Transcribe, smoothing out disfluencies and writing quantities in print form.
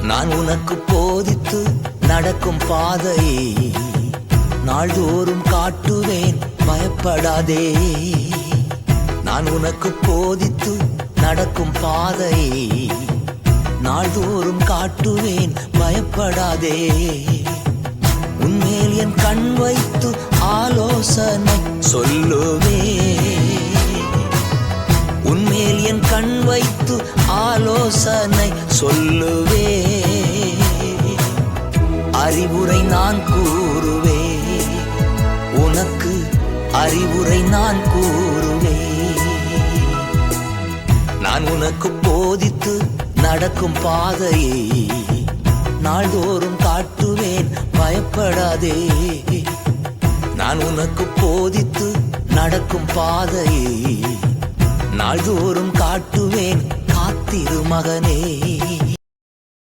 நான் உனக்கு போதித்து நடக்கும் பாதையை நாள்தோறும் காட்டுவேன், பயப்படாதே. நான் உனக்கு போதித்து நடக்கும் பாதையை நாள்தோறும் காட்டுவேன், பயப்படாதே. உன்மேல் என் கண் வைத்து ஆலோசனை சொல்லுவே. உன்மேல் என் கண் வைத்து ஆலோசனை சொல்லுவே. அறிவுரை நான் கூறுவே, உனக்கு அறிவுரை நான் கூறுவே. நான் உனக்கு போதித்து நடக்கும் பாதையை நாள்தோறும் காட்டுவேன், பயப்படாதே. நான் உனக்கு போதித்து நடக்கும் பாதையை நாள்தோறும் காட்டுவேன், காத்திரு மகனே.